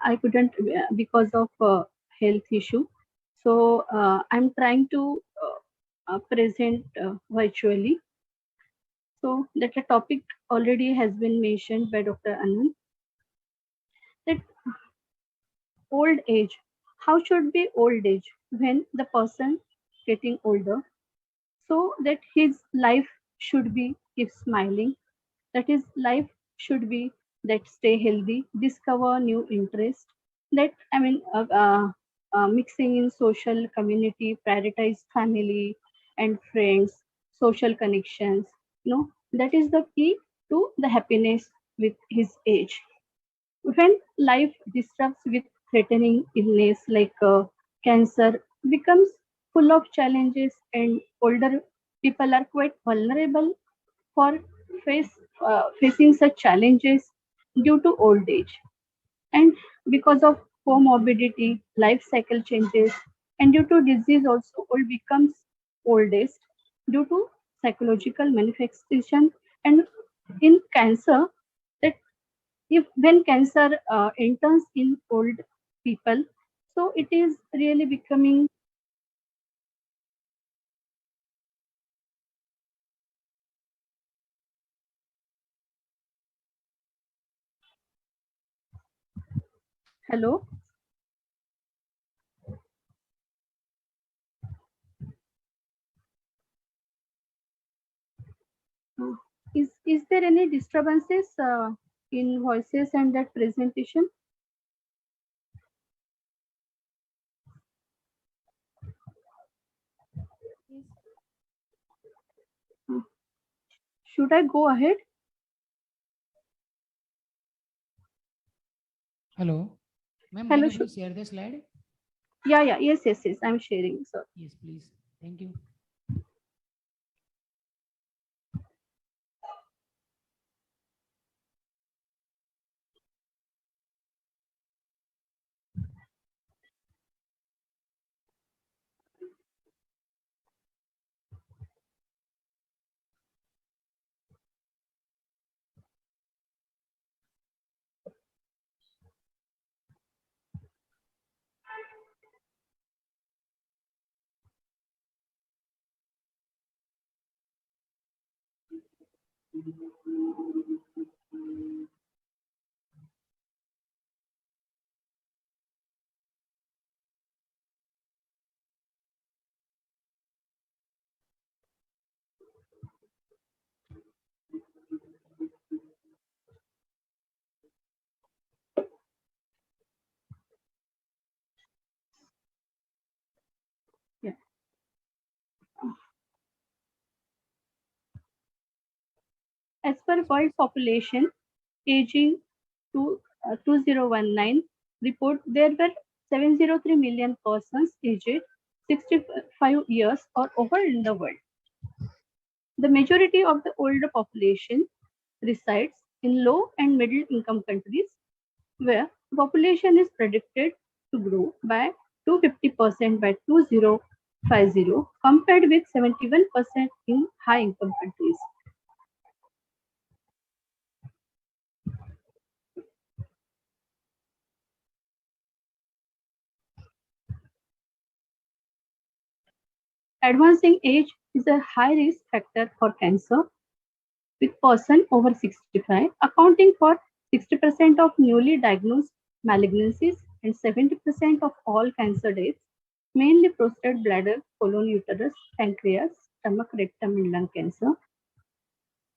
I couldn't because of health issue. So I'm trying to present virtually. So that the topic already has been mentioned by Dr. Anand, that old age. How should be old age when the person getting older? So that his life should be keep smiling, that his life should be that stay healthy, discover new interest, that mixing in social community, prioritize family and friends, social connections. That is the key to the happiness with his age. When life disrupts with threatening illness like cancer becomes full of challenges, and older people are quite vulnerable for facing such challenges due to old age, and because of comorbidity, life cycle changes, and due to disease also old becomes oldest due to psychological manifestation. And in cancer, that if when cancer enters in old people, so it is really becoming. Hello. Uh, is there any disturbances in voices and that presentation? Yes. Uh, should I go ahead? Hello. Ma'am, can Hello. you please share the slide? Yeah, yeah, yes, yes, yes. I'm sharing. So Yes, please. Thank you. yeah. As per world population aging to 2019 report, there were 703 million persons aged 65 years or over in the world. The majority of the older population resides in low and middle income countries, where population is predicted to grow by 250% by 2050 compared with 71% in high income countries. Advancing age is a high risk factor for cancer, with person over 65 accounting for 60% of newly diagnosed malignancies and 70% of all cancer deaths, mainly prostate, bladder, colon, uterus, pancreas, stomach, rectum, and lung cancer.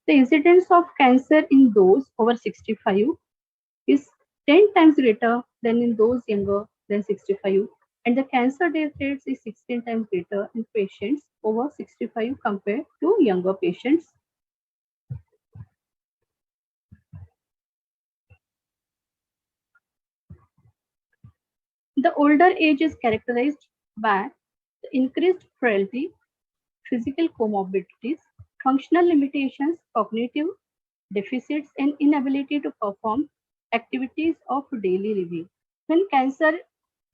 The incidence of cancer in those over 65 is 10 times greater than in those younger than 65, and the cancer death rate is 16 times greater in patients over 65 compared to younger patients. The older age is characterized by the increased frailty, physical comorbidities, functional limitations, cognitive deficits, and inability to perform activities of daily living. When cancer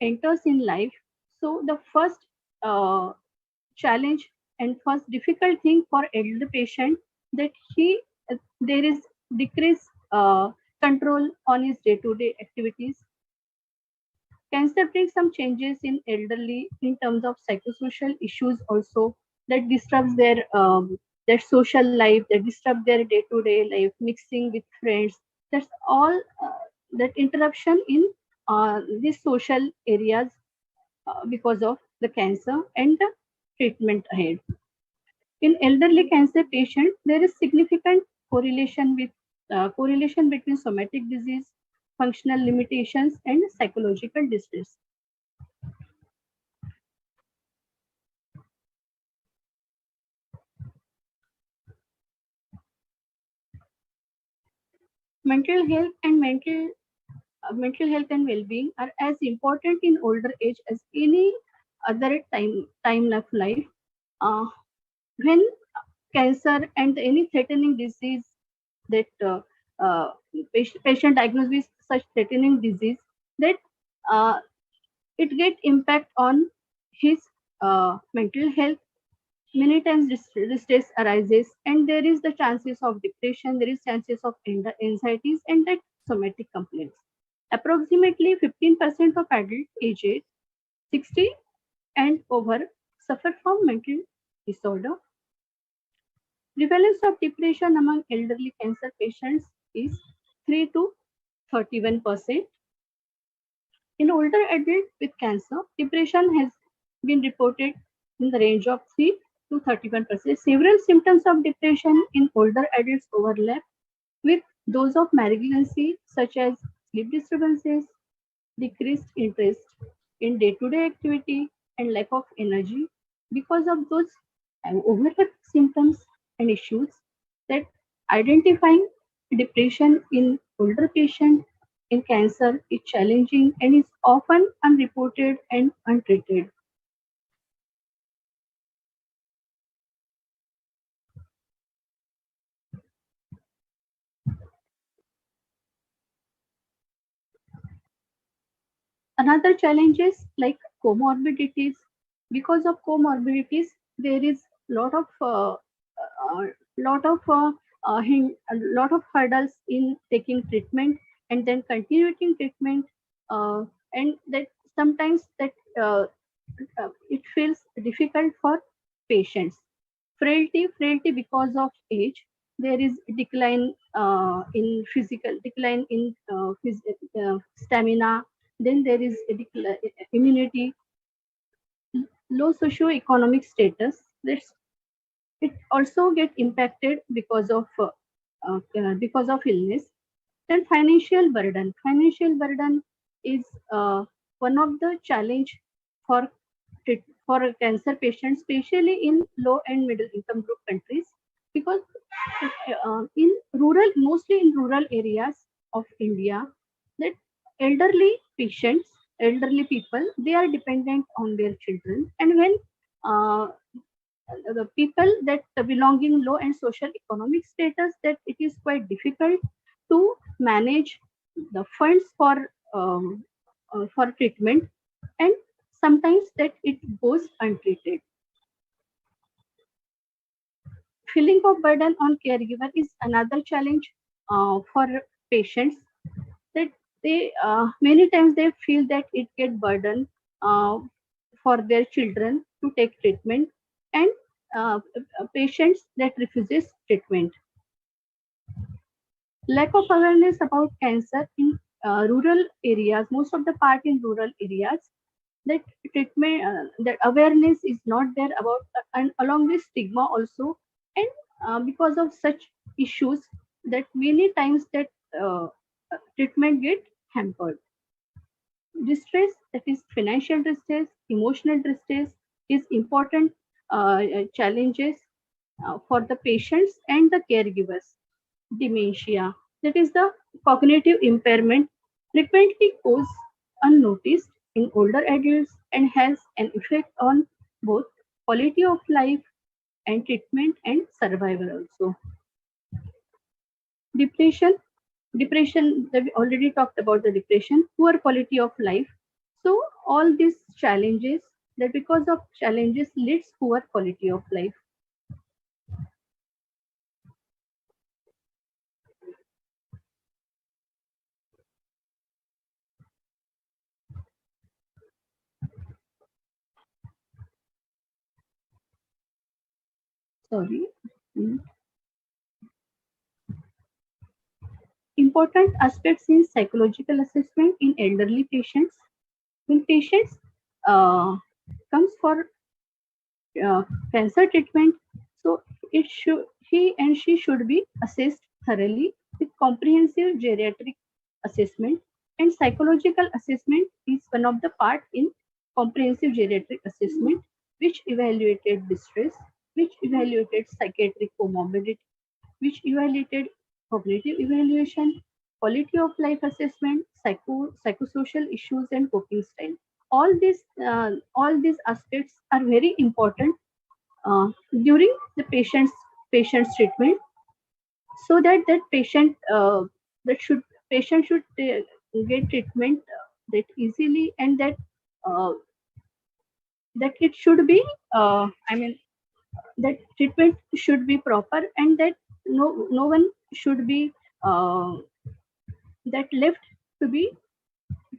enters in life, so the first uh, challenge and first difficult thing for elder patient, that he there is decreased control on his day-to-day activities. Cancer brings some changes in elderly in terms of psychosocial issues also that disrupts their social life, that disrupt their day-to-day life, mixing with friends. That's all that interruption in these social areas because of the cancer and the treatment ahead. In elderly cancer patients, there is significant correlation between somatic disease, functional limitations, and psychological distress. Mental health and mental health and well-being are as important in older age as any other time of life. Uh, when cancer and any threatening disease that patient diagnosed with such threatening disease that uh, it get impact on his mental health. Many times distress arises and there is the chances of depression, there is chances of anxieties and that somatic complaints. Approximately 15% of adult aged 60 and over suffer from mental disorder. Prevalence of depression among elderly cancer patients is 3 to 31%. In older adults with cancer, depression has been reported in the range of 3 to 31%. Several symptoms of depression in older adults overlap with those of malignancy, such as sleep disturbances, decreased interest in day to day activity, and lack of energy. Because of those overlapping symptoms and issues, that identifying depression in older patients in cancer is challenging and is often unreported and untreated. Another challenge is like comorbidities. Because of comorbidities, there is uh, lot of a lot of hurdles in taking treatment and then continuing treatment, uh, and that sometimes that it feels difficult for patients. Frailty because of age. There is decline in physical decline in stamina. Then there is a immunity, low socio-economic status. It also get impacted because of illness. Then financial burden is one of the challenge for for cancer patients, especially in low and middle income group countries, because in mostly in rural areas of India, that elderly patients, elderly people, they are dependent on their children, and when uh, the people that belonging low and social economic status, that it is quite difficult to manage the funds for treatment, and sometimes that it goes untreated. Feeling of burden on caregiver is another challenge for patients, that they many times they feel that it get burden uh, for their children to take treatment, and patients that refuses treatment. Lack of awareness about cancer in rural areas, most of the part in rural areas, that treatment that awareness is not there about, and along with stigma also, and because of such issues, that many times that treatment get hampered. Distress, that is financial distress, emotional distress, is important challenges for the patients and the caregivers. Dementia, that is the cognitive impairment, frequently goes unnoticed in older adults and has an effect on both quality of life and treatment and survival also. Depression, we already talked about the depression, poor quality of life. So all these challenges, that because of challenges leads poor quality of life. Sorry. Mm. Important aspects in psychological assessment in elderly patients. When patients uh, comes for uh, cancer treatment, so it should he and she should be assessed thoroughly with comprehensive geriatric assessment, and psychological assessment is one of the part in comprehensive geriatric assessment, which evaluated distress, which evaluated psychiatric comorbidity, which evaluated cognitive evaluation, quality of life assessment, psychosocial issues, and coping style. All these aspects are very important during the patient's treatment, so that that should patient should get treatment that easily, and uh, that it should be I mean that treatment should be proper, and that no one should be uh, that left to be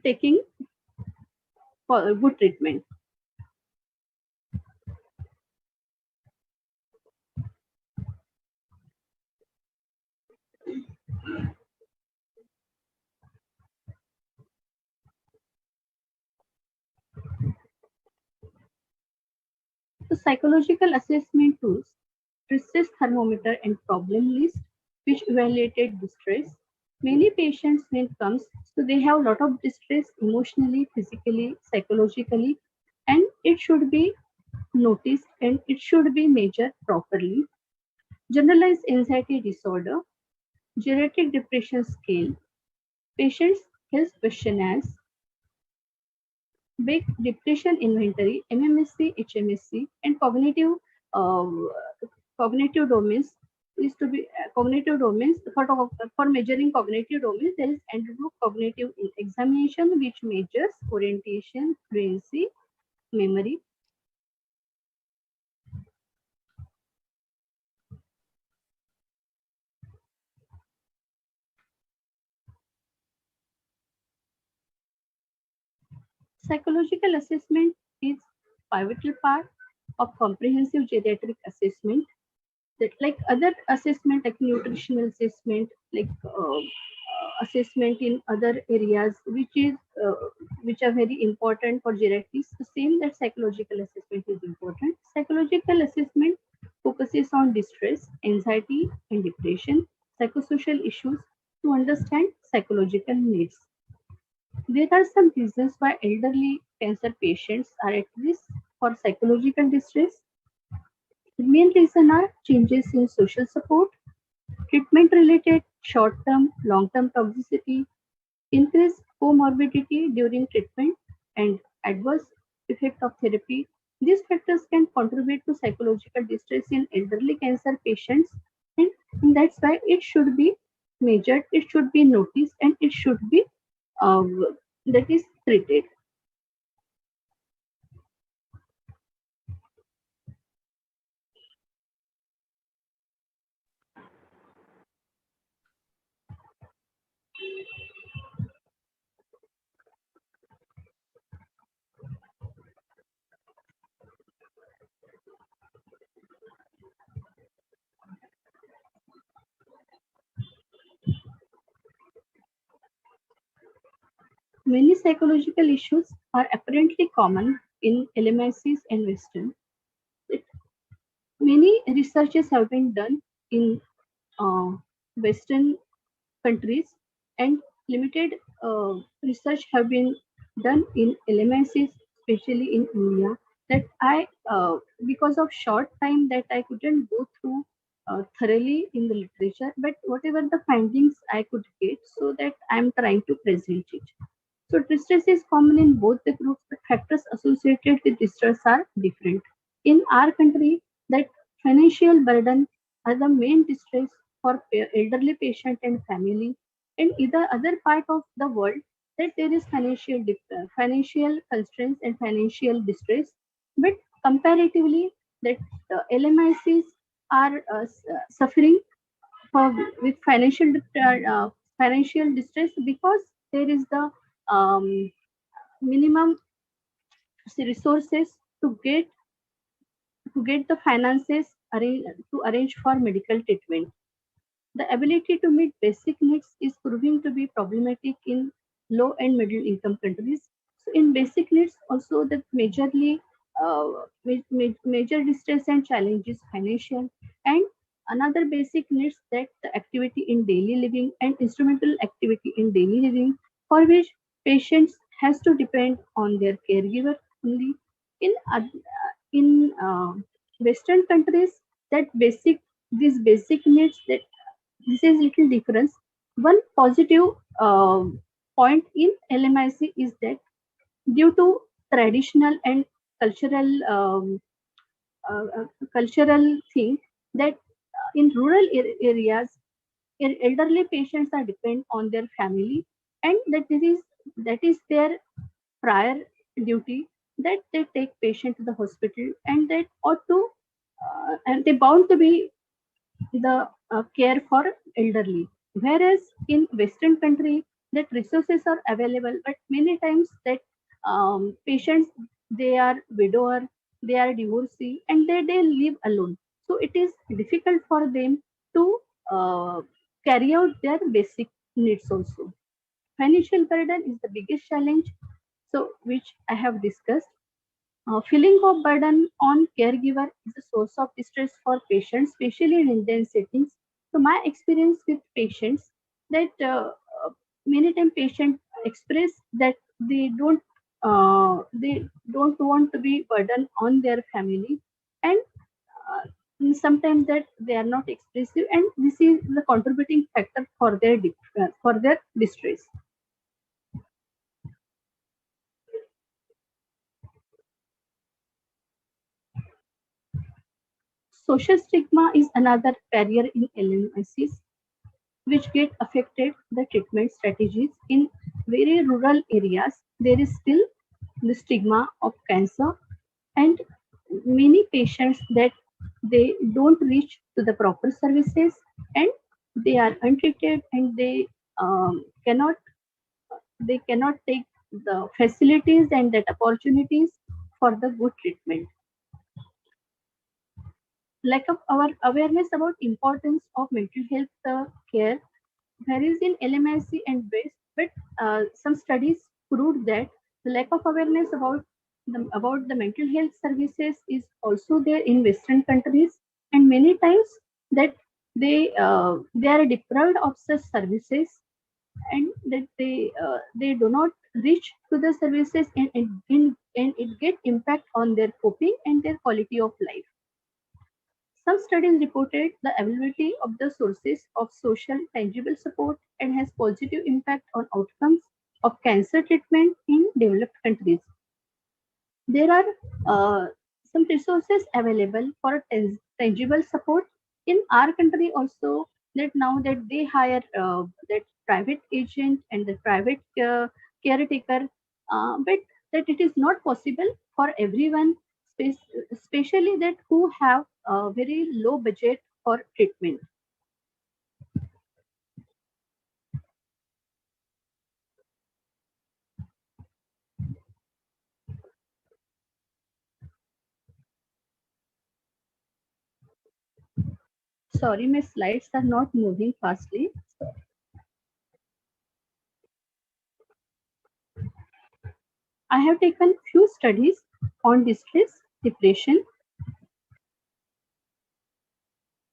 taking for good treatment. So psychological assessment tools: distress thermometer and problem list, which evaluated distress. Many patients when comes, so they have a lot of distress emotionally, physically, psychologically, and it should be noticed and it should be measured properly. Generalized anxiety disorder, geriatric depression scale, patients health questionnaires, big depression inventory, MMSC, HMSC, and uh, cognitive domains is to be cognitive domains for measuring cognitive domains. There is Andrew cognitive examination, which measures orientation, fluency, memory. Psychological assessment is pivotal part of comprehensive geriatric assessment. That like other assessment, like nutritional assessment, like assessment in other areas, which are very important for geriatrics. The same that psychological assessment is important. Psychological assessment focuses on distress, anxiety, and depression, psychosocial issues to understand psychological needs. There are some reasons why elderly cancer patients are at risk for psychological distress. The main reason are changes in social support, treatment related short term, long term toxicity, increased comorbidity during treatment, and adverse effect of therapy. These factors can contribute to psychological distress in elderly cancer patients, and that's why it should be measured, it should be noticed, and it should be uh, that is treated. Many psychological issues are apparently common in LMICs and Western. Many researches have been done in uh, Western countries, and limited research have been done in LMICs, especially in India. That because of short time, that I couldn't go through thoroughly in the literature, but whatever the findings I could get, so that I'm trying to present it. So distress is common in both the groups, but factors associated with distress are different. In our country, that financial burden are the main distress for elderly patient and family. In either other part of the world, that there is financial constraints and financial distress, but comparatively, that LMICs are suffering for with financial distress, because there is the um, minimum resources to get the finances arrange for medical treatment. The ability to meet basic needs is proving to be problematic in low and middle income countries. So in basic needs, also the major distress and challenge is financial, and another basic needs that the activity in daily living and instrumental activity in daily living, for which patients has to depend on their caregiver only. In Western countries, that basic these basic needs that this is little difference. One positive point in LMIC is that due to traditional and cultural cultural thing that in rural areas, elderly patients are depend on their family, and that is their prior duty, that they take patient to the hospital, and that ought to and they bound to be the care for elderly. Whereas in Western country, that resources are available, but many times that patients, they are widower, they are divorcee, and they live alone. So it is difficult for them to carry out their basic needs also. Financial burden is the biggest challenge, so which I have discussed. Feeling of burden on caregiver is a source of distress for patients, especially in Indian settings. So my experience with patients that many times patients express that they don't want to be burden on their family, and sometimes that they are not expressive, and this is the contributing factor for for their distress. Social stigma is another barrier in LMICs, which get affected the treatment strategies. In very rural areas, there is still the stigma of cancer, and many patients that they don't reach to the proper services, and they are untreated, and cannot they cannot take the facilities and that opportunities for the good treatment. Lack of our awareness about importance of mental health care varies in LMIC and West, but some studies proved that the lack of awareness about the mental health services is also there in Western countries, and many times that they are deprived of such services, and that they do not reach to the services, and it get impact on their coping and their quality of life. Some studies reported the availability of the sources of social tangible support and has positive impact on outcomes of cancer treatment in developed countries. There are some resources available for tangible support in our country also, that now that they hire that private agent and the private caretaker, but that it is not possible for everyone, especially that who have a very low budget for treatment. Sorry, my slides are not moving fastly. I have taken few studies on distress, depression.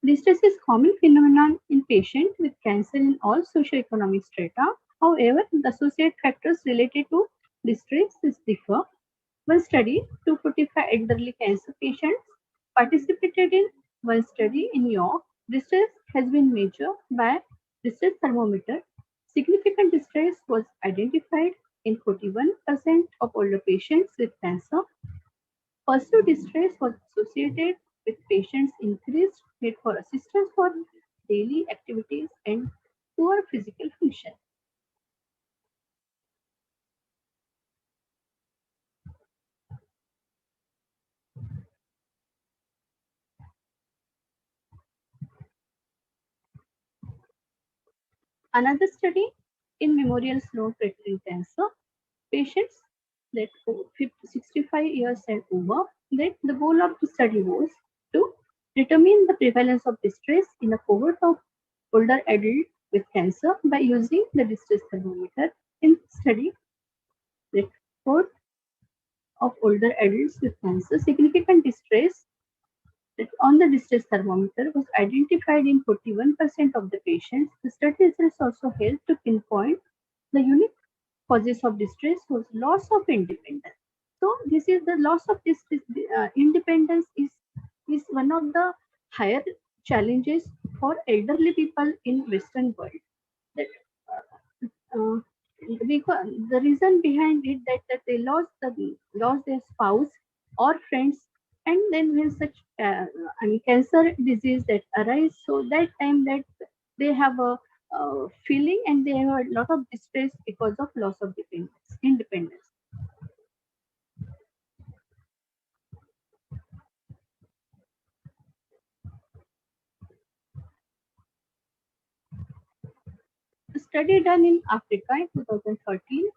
Distress is common phenomenon in patients with cancer in all socioeconomic strata. However, the associated factors related to distress differ. One study, 245 elderly cancer patients participated in one study in York. Distress has been measured by distress thermometer. Significant distress was identified in 41% of older patients with cancer. Pursued distress was associated with patients' increased need for assistance for daily activities and poor physical function. Another study in Memorial Sloan Kettering cancer patients that 65 years and over, that the goal of the study was to determine the prevalence of distress in a cohort of older adults with cancer by using the distress thermometer. In study, the cohort of older adults with cancer, significant distress on the distress thermometer was identified in 41% of the patients. The study results also helped to pinpoint the unique causes of distress was loss of independence. So this is the loss of this independence is one of the higher challenges for elderly people in Western world. That uh, because the reason behind it that they lost their spouse or friends, and then when such cancer disease that arise, so that time that they have a feeling and they have a lot of distress because of loss of independence. A study done in Africa in 2013,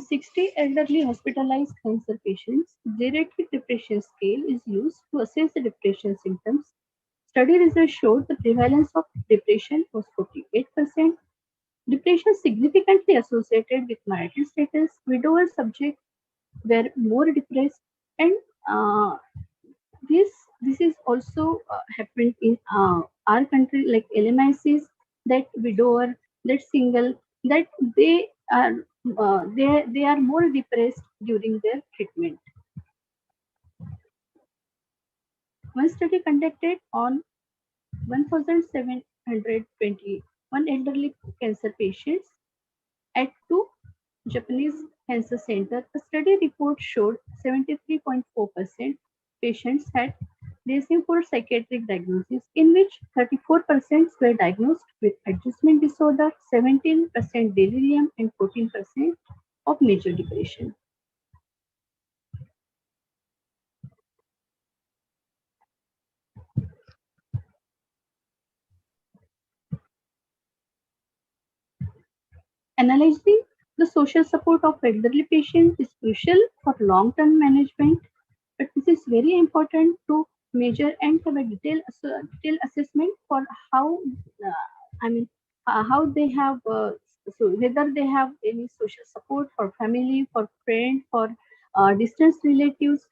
60 elderly hospitalized cancer patients, geriatric depression scale is used to assess the depression symptoms. Study results showed the prevalence of depression was 48%. Depression significantly associated with marital status. Widower subjects were more depressed, and uh, this this is also happened in our country, like LMICs, that widower, that single, that are they are more depressed during their treatment. One study conducted on 1,721 elderly cancer patients at two Japanese cancer centers. A study report showed 73.4% patients had DSM-4 psychiatric diagnosis, in which 34% were diagnosed with adjustment disorder, 17% delirium, and 14% of major depression. Analyzing the social support of elderly patients is crucial for long-term management, but this is very important to measure and have a detailed assessment for how I mean how they have so whether they have any social support for family, for friends, for distant relatives,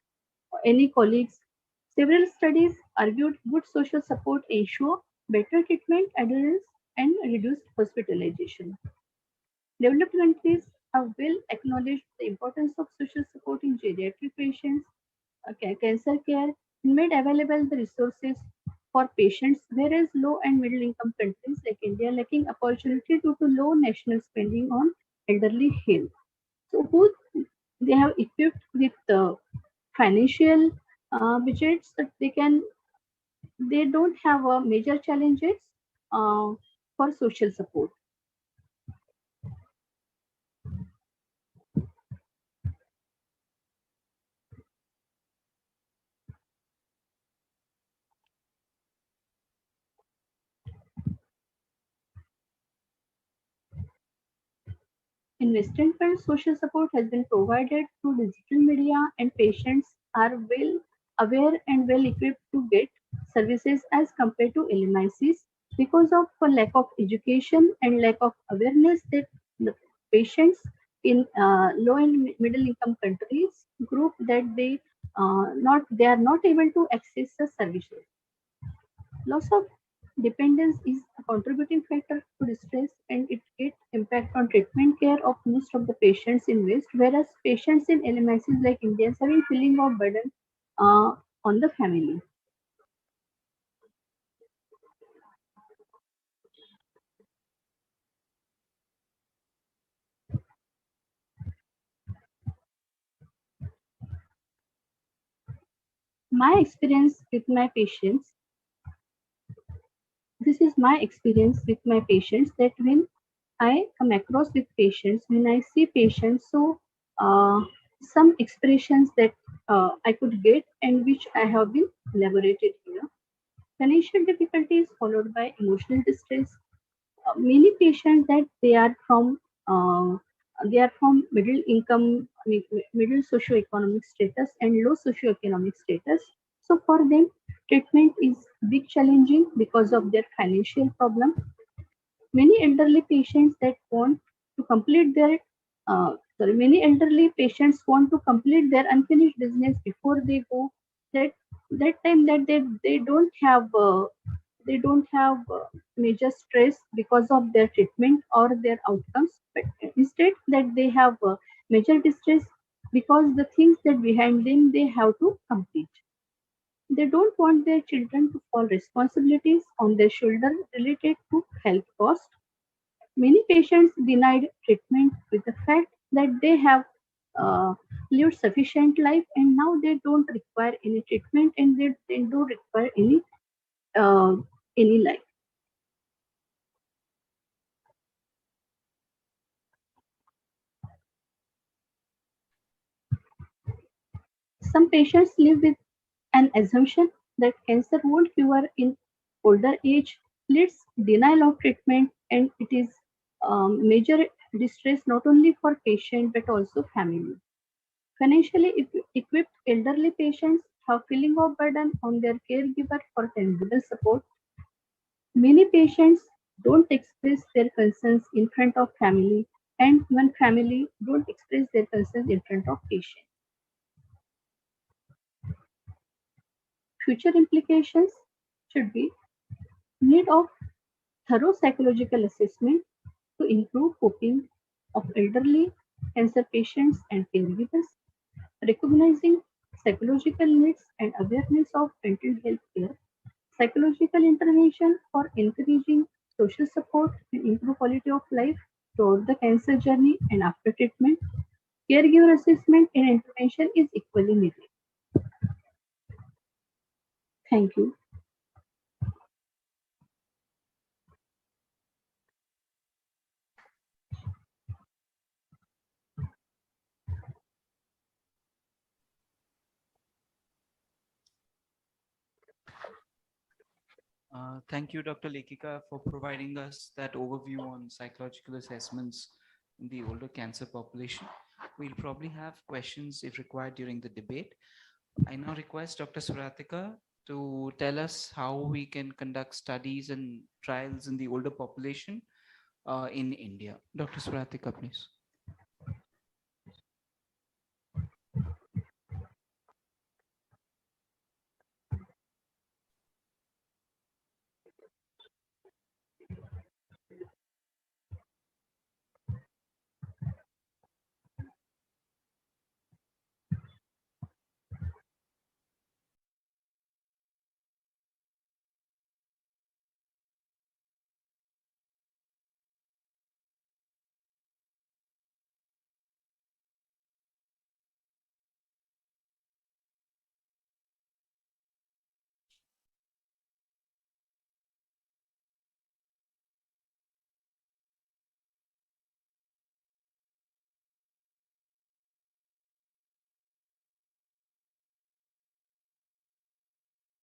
or any colleagues. Several studies argued good social support ensure better treatment adherence and reduced hospitalization. Developed countries have well acknowledged the importance of social support in geriatric patients, cancer care, and made available the resources for patients, whereas low and middle income countries like India lacking opportunity due to low national spending on elderly health. So, who they have equipped with financial budgets that they don't have major challenges uh, for social support. In Western world, social support has been provided through digital media, and patients are well aware and well equipped to get services as compared to LMICs because of a lack of education and lack of awareness that the patients in low and middle income countries group that they are not able to access the services. Loss of dependence is a contributing factor to distress, and it impact on treatment care of most of the patients in West, whereas patients in LMICs like Indians having feeling of burden uh, on the family. My experience with my patients, this is my experience with my patients that when I come across with patients, when I see patients, so some expressions that I could get and which I have been elaborated here. Financial difficulties followed by emotional distress. Many patients that they are from middle income, middle socioeconomic status and low socioeconomic status. So for them, treatment is big challenging because of their financial problem. Many elderly patients that want to complete their many elderly patients want to complete their unfinished business before they go. That that time that they don't have major stress because of their treatment or their outcomes, but instead that they have major distress because the things that behind them they have to complete. They don't want their children to fall responsibilities on their shoulder related to health costs. Many patients denied treatment with the fact that they have uh, lived sufficient life and now they don't require any treatment and they don't require uh, any life. Some patients live with an assumption that cancer won't cure in older age, leads denial of treatment, and it is major distress not only for patient but also family. Financially equipped elderly patients have feeling of burden on their caregiver for tangible support. Many patients don't express their concerns in front of family, and when family don't express their concerns in front of patient. Future implications should be need of thorough psychological assessment to improve coping of elderly cancer patients and caregivers, recognizing psychological needs and awareness of mental health care, psychological intervention for encouraging social support and improve quality of life throughout the cancer journey and after treatment. Caregiver assessment and intervention is equally needed. Thank you. Thank you, Dr. Lekhika, for providing us that overview on psychological assessments in the older cancer population. We'll probably have questions if required during the debate. I now request Dr. Suratika to tell us how we can conduct studies and trials in the older population in India. Dr. Suratika, please.